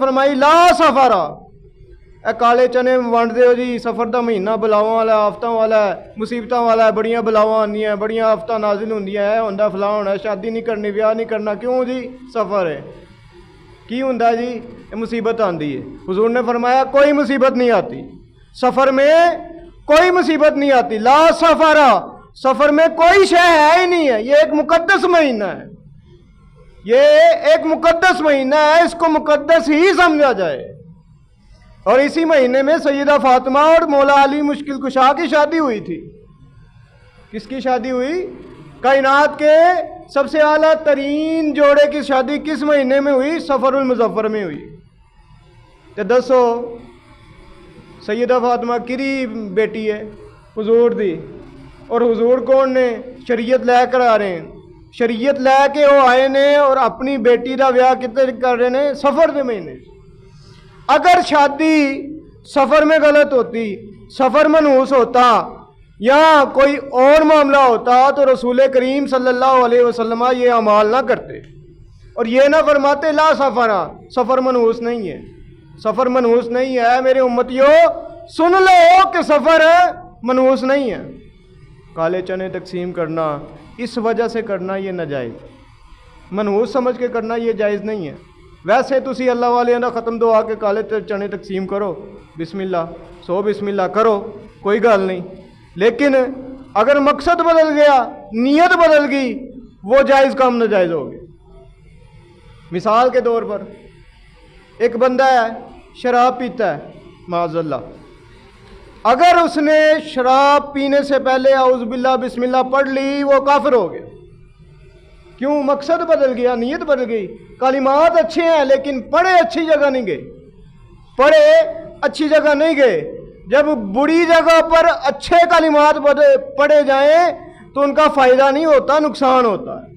फरमाई ला सफरा, ए काले चने वंड दो जी, सफर का महीना बलावां वाला, आफतां वाला, मुसीबतां वाला है, बड़ियां बलावां आंदियां, बड़ियां आफतां नाजिल होंदियां, है हुंदा फलां होना, शादी नहीं करनी, ब्याह नहीं करना, क्यों जी? सफर है। की हुंदा जी? मुसीबत आंदी है। हुजूर ने फरमाया कोई मुसीबत नहीं आती सफर में, कोई मुसीबत नहीं आती। ला सफरा, सफर में कोई शय है ही नहीं है। ये एक मुकद्दस महीना है, ये एक मुकद्दस महीना है, इसको मुकद्दस ही समझा जाए। और इसी महीने में सैयदा फातिमा और मौला अली मुश्किल कुशा की शादी हुई थी। किसकी शादी हुई? कायनात के सबसे आला तरीन जोड़े की शादी किस महीने में हुई? सफरुल मुज़फ्फर में हुई। तो दसो सैयदा फातिमा किरी बेटी है? हुजूर दी। और हुजूर कौन ने? शरीयत लैकर आ रहे हैं, शरीयत लैके वो आए ने और अपनी बेटी का ब्याह कितने कर रहे ने? सफर के महीने। अगर शादी सफर में गलत होती, सफर मनहूस होता या कोई और मामला होता तो रसूल करीम सल्लल्लाहु अलैहि वसल्लम ये अमाल ना करते और ये ना फरमाते ला सफरा, सफर मनहूस नहीं है, सफर मनहूस नहीं है। मेरे उम्मतियों सुन लो कि सफर मनहूस नहीं है। काले चने तकसीम करना इस वजह से करना ये नाजायज़, मनहूस समझ के करना ये जायज़ नहीं है। वैसे तुसी अल्लाह वाले ना ख़त्म दुआ के काले चने तकसीम करो, बिस्मिल्लाह, सो बिस्मिल्लाह करो, कोई गल नहीं। लेकिन अगर मकसद बदल गया, नीयत बदल गई, वो जायज़ काम नाजायज़ हो गया। मिसाल के तौर पर एक बंदा है शराब पीता है, माज़अल्लाह, अगर उसने शराब पीने से पहले औज़ बिल्लाह बिस्मिल्लाह पढ़ ली, वो काफिर हो गया। क्यों? मकसद बदल गया, नीयत बदल गई। कलिमात अच्छे हैं लेकिन पढ़े अच्छी जगह नहीं गए, पढ़े अच्छी जगह नहीं गए। जब बुरी जगह पर अच्छे कलिमात पढ़े जाएं तो उनका फ़ायदा नहीं होता, नुकसान होता है।